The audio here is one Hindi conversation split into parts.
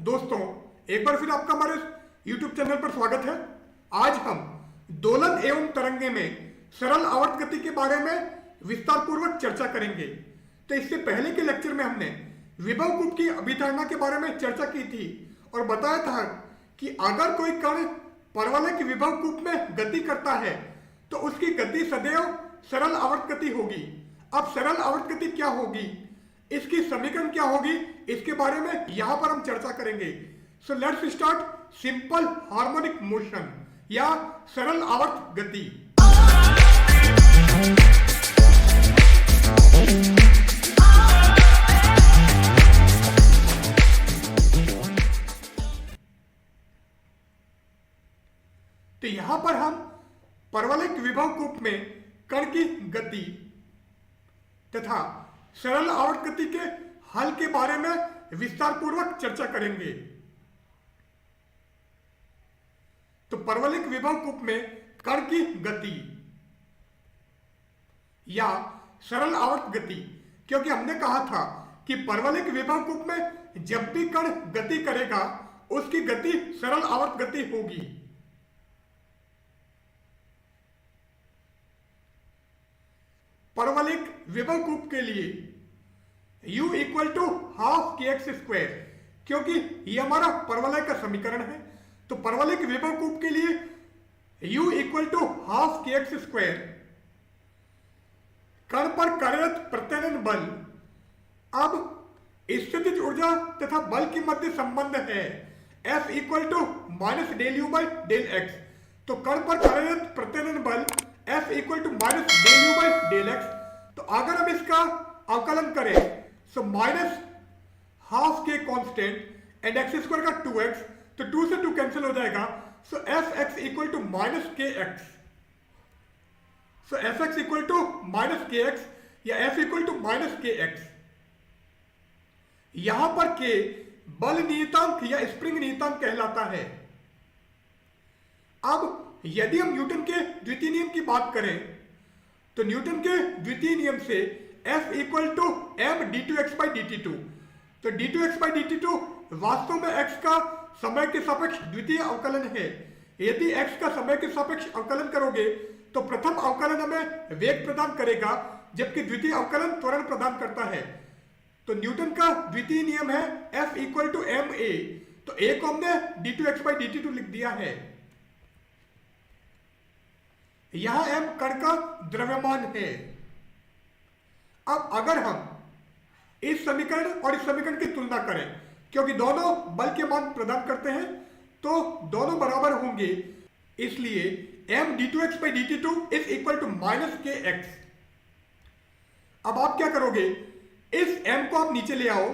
दोस्तों, एक बार फिर आपका हमारे YouTube चैनल पर स्वागत है। आज हम दोलन एवं तरंगे में सरल आवर्त गति के बारे में विस्तार पूर्वक चर्चा करेंगे। तो इससे पहले के लेक्चर में हमने विभव कूप की अभिधारणा के बारे में चर्चा की थी और बताया था कि अगर कोई कण परवलय की विभव कूप में गति करता है तो उसकी गति सदैव सरल आवर्त गति होगी। अब सरल आवर्त गति क्या होगी, इसकी समीकरण क्या होगी, इसके बारे में यहां पर हम चर्चा करेंगे। So let's start simple harmonic motion या सरल आवर्त गति। तो यहां पर हम परवलय विभव कूप में कण की गति तथा सरल आवर्त गति के हल के बारे में विस्तार पूर्वक चर्चा करेंगे। तो परवलयिक विभव कूप में कण की गति या सरल आवर्त गति, क्योंकि हमने कहा था कि परवलयिक विभव कूप में जब भी कण गति करेगा उसकी गति सरल आवर्त गति होगी। परवलयिक विभव कूप के लिए u इक्वल टू हाफ के एक्स स्क्वायर, क्योंकि यह हमारा परवलय का समीकरण है। तो परवलयिक विभव कूप के लिए u इक्वल टू हाफ के एक्स स्क्वायर, कण पर कार्यरत प्रत्यानयन बल। अब स्थितिज ऊर्जा तथा बल के मध्य संबंध है F equal to minus del U by del X. तो कण पर कार्यरत प्रत्यानयन बल F equal to minus del U by del X. तो अगर हम इसका अवकलन करें so minus half K constant and X square का 2x, तो 2 से 2 कैंसिल हो जाएगा। So F X equal to minus K X. So F X equal to minus K X या F equal to minus K x. यहां पर के बल नियतांक या स्प्रिंग नियतांक कहलाता है। अब यदि हम न्यूटन के द्वितीय नियम की बात करें तो न्यूटन के द्वितीय नियम से F equal to M D two X by D T two. तो D two X by D T two वास्तव में x का समय के सापेक्ष द्वितीय अवकलन है। यदि x का समय के सापेक्ष अवकलन करोगे तो प्रथम अवकलन हमें वेग प्रदान करेगा जबकि द्वितीय अवकलन त्वरण प्रदान करता है। तो न्यूटन का द्वितीय नियम है F equal to M A. तो a को हमने D two X by D T two लिख दिया है। यहां m कण का द्रव्यमान है। अब अगर हम इस समीकरण और इस समीकरण की तुलना करें, क्योंकि दोनों बल के मान प्रदान करते हैं तो दोनों बराबर होंगे, इसलिए m D two X by D T two is equal to minus K X. अब आप क्या करोगे, इस m को आप नीचे ले आओ।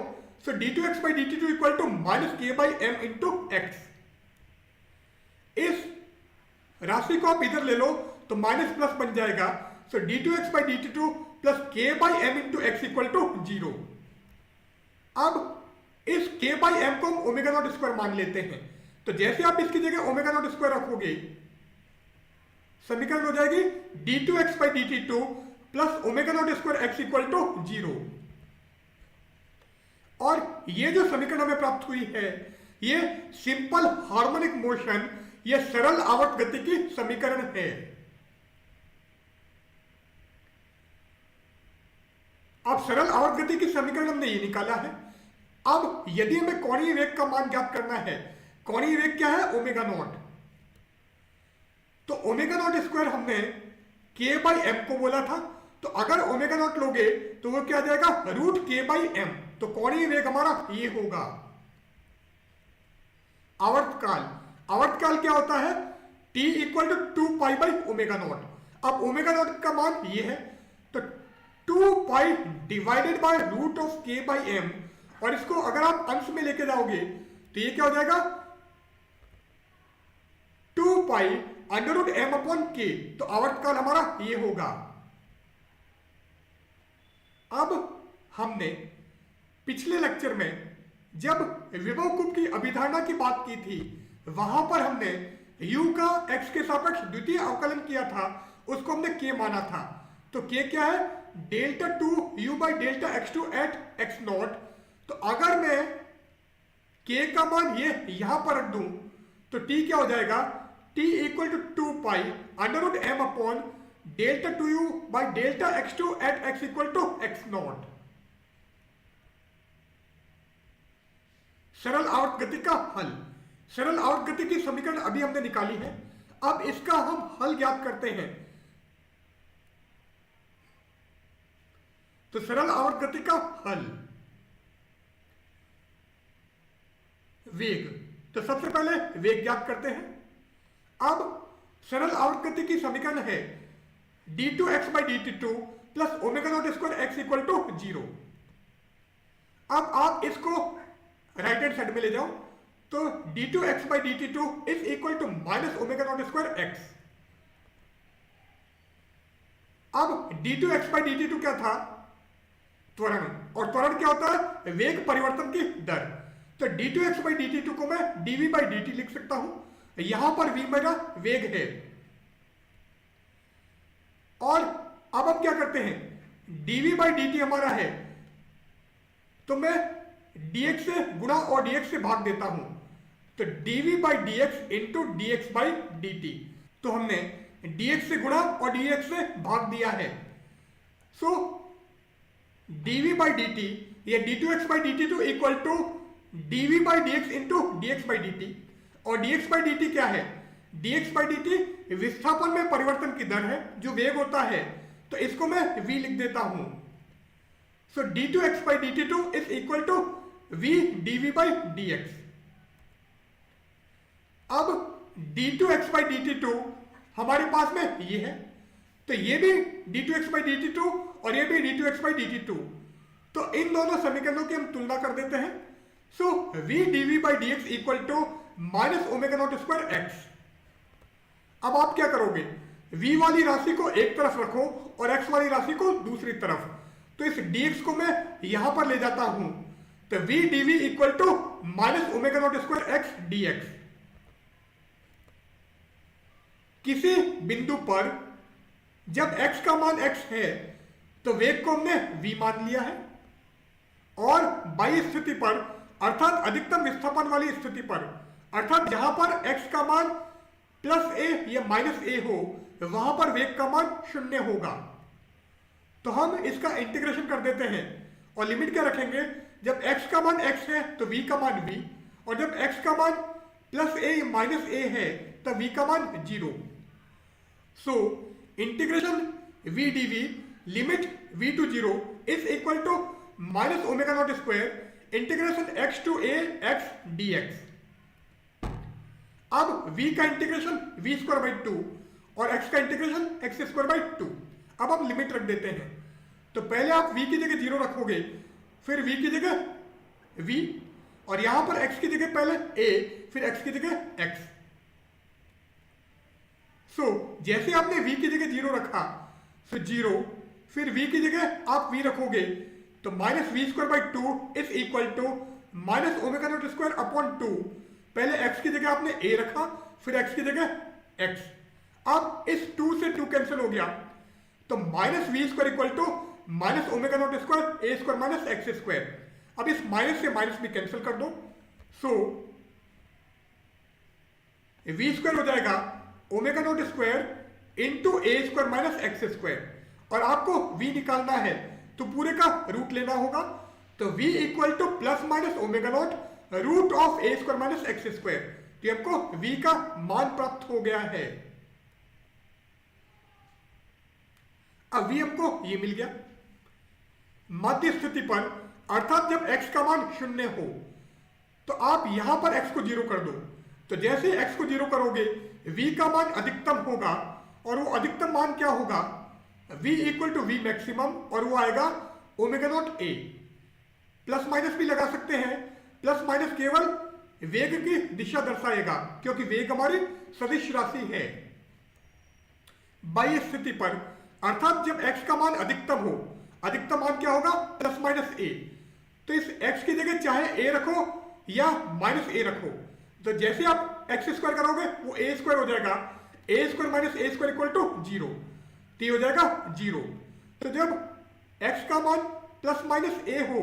So D two X by D T two equal to minus K by M into X. इस राशि को आप इधर ले लो तो माइनस प्लस बन जाएगा। So D two X by D T two plus K by M into X equal to 0। अब इस के बाई एम को हम ओमेगा नॉट स्क्वायर मान लेते हैं। तो जैसे आप इसकी जगह ओमेगा नॉट स्क्वायर रखोगे समीकरण हो जाएगी D two X by D T two plus omega not square X equal to 0। और ये जो समीकरण हमें प्राप्त हुई है ये सिंपल हार्मोनिक मोशन या सरल आवर्त गति की समीकरण है। अब सरल आवर्त गति की समीकरण हमने ये निकाला है। अब यदि हमें कोणीय वेग का मान ज्ञात करना है, कोणीय वेग क्या है, ओमेगा नॉट। तो ओमेगा नॉट स्क्वायर हमने के बाई एम को बोला था। तो अगर ओमेगा नॉट लोगे तो वो क्या आ जाएगा, रूट के बाई एम। तो कोणीय वेग हमारा ये होगा। आवर्तकाल, आवर्तकाल क्या होता है, t equal to 2 pi by omega not. अब ओमेगा नॉट का मान ये है तो 2 pi divided by root of K by M. और इसको अगर आप अंश में लेके जाओगे तो ये क्या हो जाएगा, 2 pi under root M upon K. तो आवर्तकाल हमारा ये होगा। अब हमने पिछले लेक्चर में जब विभव कूप की अभिधारणा की बात की थी वहां पर हमने u का x के सापेक्ष द्वितीय अवकलन किया था, उसको हमने k माना था। तो k क्या है, delta 2 u by delta x2 at x not. तो अगर मैं k का मान ये यहां पर रख दूं तो t क्या हो जाएगा, t equal to 2 pi under root m upon delta 2u by delta x2 at x equal to x not. सरल आवर्त गति का हल। सरल आवर्त गति की समीकरण अभी हमने निकाली है, अब इसका हम हल ज्ञात करते हैं। तो सरल आवर्त गति का हल, वेग, तो सबसे पहले वेग ज्ञात करते हैं। अब सरल आवर्त गति की समीकरण है d2x by dt2 plus omega not square x equal to 0। अब आप इसको राइट हैंड साइड में ले जाओ तो d2x by dt2 is equal to minus omega not square x। अब d2x बाई dt2 क्या था, त्वरण, और त्वरण क्या होता है, वेग परिवर्तन की दर। तो d2x बाई dt2 को मैं dv बाई dt लिख सकता हूं, यहां पर v मेरा वेग है। और अब हम क्या करते हैं, dv बाई dt हमारा है तो मैं dx से गुणा और dx से भाग देता हूं, तो dv by dx into dx by dt। तो हमने dx से गुणा और dx से भाग दिया है। सो dv बाई dt या d2x by dt2 equal to dv by dx into dx by dt। और dx बाई dt क्या है, dx बाई dt विस्थापन में परिवर्तन की दर है जो वेग होता है, तो इसको मैं v लिख देता हूं। So d2x by dt2 is equal to v dv by dx। अब d2x बाई dt2 हमारे पास में ये है, तो ये भी d2x बाई dt2 और ये भी d2x बाई dt2, तो इन दोनों समीकरणों की हम तुलना कर देते हैं। So v dv by dx equal to minus omega not square x। अब आप क्या करोगे, v वाली राशि को एक तरफ रखो और x वाली राशि को दूसरी तरफ, तो इस dx को मैं यहां पर ले जाता हूं, तो v dv equal to minus omega not square x dx। किसी बिंदु पर जब x का मान x है तो वेग को हमने v मान लिया है, और बाह्य स्थिति पर अर्थात अधिकतम विस्थापन वाली स्थिति पर, अर्थात जहां पर x का मान प्लस a या माइनस a हो, वहां पर वेग का मान 0 होगा। तो हम इसका इंटीग्रेशन कर देते हैं और लिमिट क्या रखेंगे, जब x का मान x है तो v का मान v, और जब x का मान प्लस a या माइनस a है तब v का मान 0। So integration v dv limit v to 0 is equal to minus omega not square integration x to a x dx। अब v का इंटीग्रेशन v स्क्वायर बाई 2 और x का इंटीग्रेशन x स्क्वायर बाई 2। अब हम लिमिट रख देते हैं, तो पहले आप v की जगह 0 रखोगे, फिर v की जगह v, और यहां पर x की जगह पहले a, फिर x की जगह x। सो जैसे आपने v की जगह 0 रखा, फिर 0, फिर v की जगह आप v रखोगे, तो minus V square by 2 is equal to minus omega not square upon 2। पहले x की जगह आपने a रखा, फिर x की जगह x। अब इस 2 से 2 कैंसिल हो गया, तो minus V square equal to minus omega not square a square minus X square. अब इस माइनस से माइनस भी कैंसिल कर दो, सो वी स्क्वायर हो जाएगा omega not square into A square minus X square, और आपको v निकालना है तो पूरे का रूट लेना होगा, तो v equal to plus minus omega not root of A square minus X square. तो हमको v का मान प्राप्त हो गया है। अब v हमको ये मिल गया। मध्य स्थिति पर अर्थात जब x का मान 0 हो तो आप यहां पर x को 0 कर दो, तो जैसे x को 0 करोगे v का मान अधिकतम होगा, और वो अधिकतम मान क्या होगा, v equal to v maximum, और वो आएगा omega not a। Plus minus भी लगा सकते हैं, प्लस माइनस केवल वेग की दिशा दर्शाएगा क्योंकि वेग हमारी सदिश राशि है। बाह्य स्थिति पर अर्थात जब x का मान अधिकतम हो, अधिकतम मान क्या होगा, प्लस माइनस a, तो इस x की जगह चाहे a रखो या माइनस a रखो, तो जैसे आप x स्क्वायर करोगे वो a स्क्वायर हो जाएगा, a square minus a square equal to 0, t हो जाएगा 0। तो जब x का मान प्लस माइनस a हो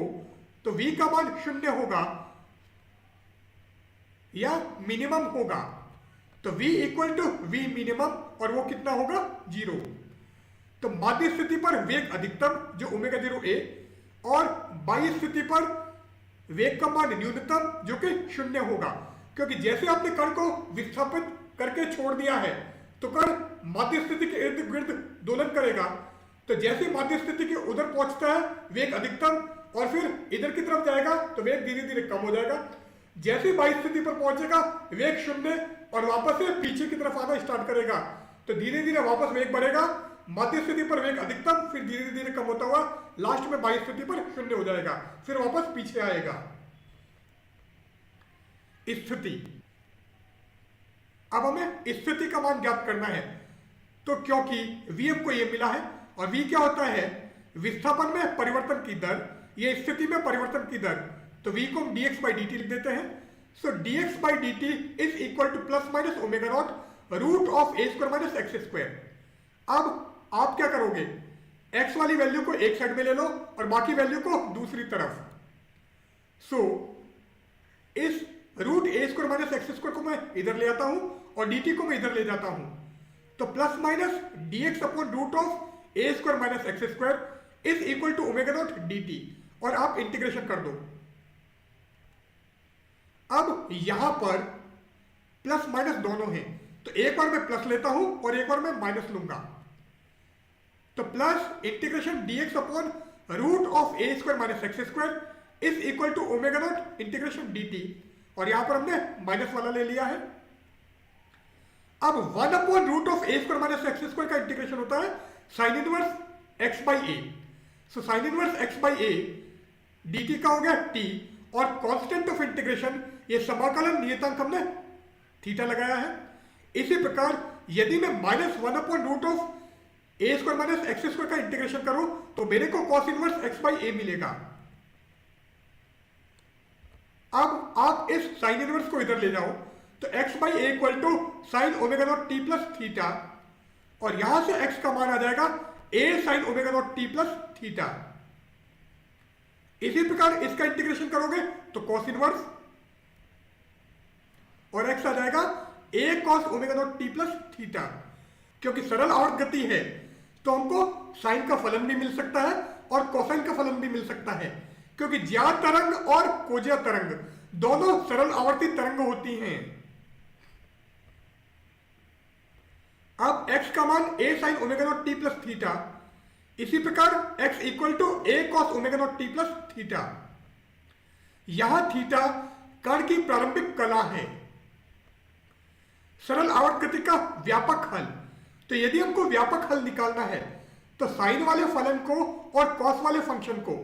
तो v का मान 0 होगा, या मिनिमम होगा। तो v equal to v minimum, और वो कितना होगा 0। तो माध्य स्थिति पर वेग अधिकतम जो ओमेगा 0 a, और बाह्य स्थिति पर वेग का मान न्यूनतम जो कि 0 होगा, क्योंकि जैसे आपने कण को विस्थापित करके छोड़ दिया है तो कण माध्य स्थिति के इर्द गिर्द दोलन करेगा। तो जैसे माध्य स्थिति के उधर पहुंचता है वेग अधिकतम, और फिर इधर की तरफ जाएगा तो वेग धीरे धीरे कम हो जाएगा। जैसे बाह्य स्थिति पर पहुंचेगा वेग 0, और वापस से पीछे की तरफ आना स्टार्ट करेगा। तो धीरे धीरे वापस वेग बढ़ेगा, माध्य स्थिति पर वेग अधिकतम, फिर धीरे धीरे कम होता हुआ लास्ट में बाह्य स्थिति पर 0 हो जाएगा, फिर वापस पीछे आएगा। स्थिति, अब हमें स्थिति का मान ज्ञात करना है। तो क्योंकि v हमको ये मिला है, और v क्या होता है विस्थापन में परिवर्तन की दर, ये स्थिति में परिवर्तन की दर, तो v को हम dx by dt लिख देते हैं। So dx by dt is equal to plus minus omega not root of a square minus X square. अब आप क्या करोगे, x वाली वैल्यू को एक साइड में ले लो और बाकी वैल्यू को दूसरी तरफ। सो इस रूट ए स्क्वायर माइनस एक्स स्क्वायर को मैं इधर ले आता हूं और dt को मैं इधर ले जाता हूं। तो plus minus dx upon root of A square minus X square is equal to omega not dt, और आप इंटीग्रेशन कर दो। अब यहां पर प्लस माइनस दोनों हैं, तो एक बार मैं प्लस लेता हूं और एक बार मैं माइनस लूंगा। तो plus integration dx upon root of A square minus X square is equal to omega not integration dt, और यहां पर हमने माइनस वाला ले लिया है। अब 1 upon root of A square minus X square का इंटीग्रेशन होता है sine inverse X by A. So sine inverse X by A dt का हो गया t, और कांस्टेंट ऑफ इंटीग्रेशन ये समाकलन नियतांक हमने थीटा लगाया है। इसी प्रकार यदि मैं minus 1 upon root of A square minus X square का इंटीग्रेशन करूं तो मेरे को cos inverse X by A मिलेगा। अब आप इस साइन इनवर्स को इधर ले जाओ, तो x by A equal to sine omega not T plus theta, और यहां से x का मान आ जाएगा a sine omega not T plus theta. इसी प्रकार इसका इंटीग्रेशन करोगे तो कॉस इनवर्स, और x आ जाएगा a cos omega not T plus theta. क्योंकि सरल आवर्त गति है तो हमको साइन का फलन भी मिल सकता है और कोसाइन का फलन भी मिल सकता है, क्योंकि ज्यात तरंग और कोज्या तरंग दोनों सरल आवर्ती तरंग होती हैं। अब x का मान a sine omega not T plus theta, इसी प्रकार x equal to a cos omega not T plus theta. यहां थीटा कण की प्रारंभिक कला है, सरल आवर्त गति का व्यापक हल। तो यदि हमको व्यापक हल निकालना है तो साइन वाले फलन को और कॉस वाले फंक्शन को,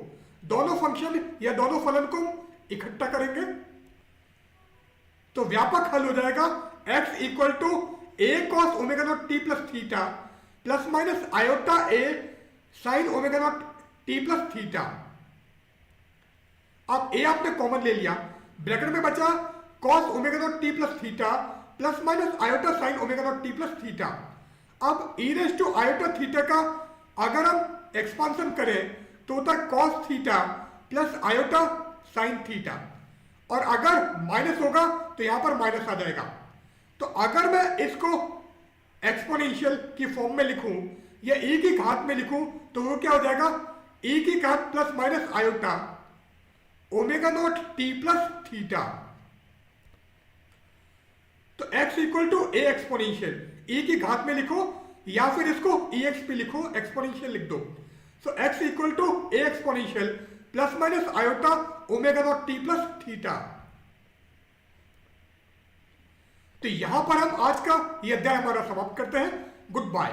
दोनों फंक्शन या दोनों फलन को इकट्ठा करेंगे तो व्यापक हल हो जाएगा x equal to a cos omega not T plus theta plus minus iota a sine omega not T plus theta. अब a आपने कॉमन ले लिया, ब्रैकेट में बचा cos omega not T plus theta plus minus iota sine omega not T plus theta. अब e raise to iota theta का अगर हम एक्सपांशन करें तो होता है cos theta plus iota sine theta, और अगर माइनस होगा तो यहां पर माइनस आ जाएगा। तो अगर मैं इसको एक्सपोनेंशियल की फॉर्म में लिखूं या e की घात में लिखूं तो वो क्या हो जाएगा, e की घात plus minus iota omega not T plus theta. तो x equal to A exponential, e की घात में लिखो या फिर इसको exp लिखो, एक्सपोनेंशियल लिख दो। So x equal to A exponential plus minus iota omega not T plus theta. तो यहां पर हम आज का यह अध्याय हमारा समाप्त करते हैं। Good bye.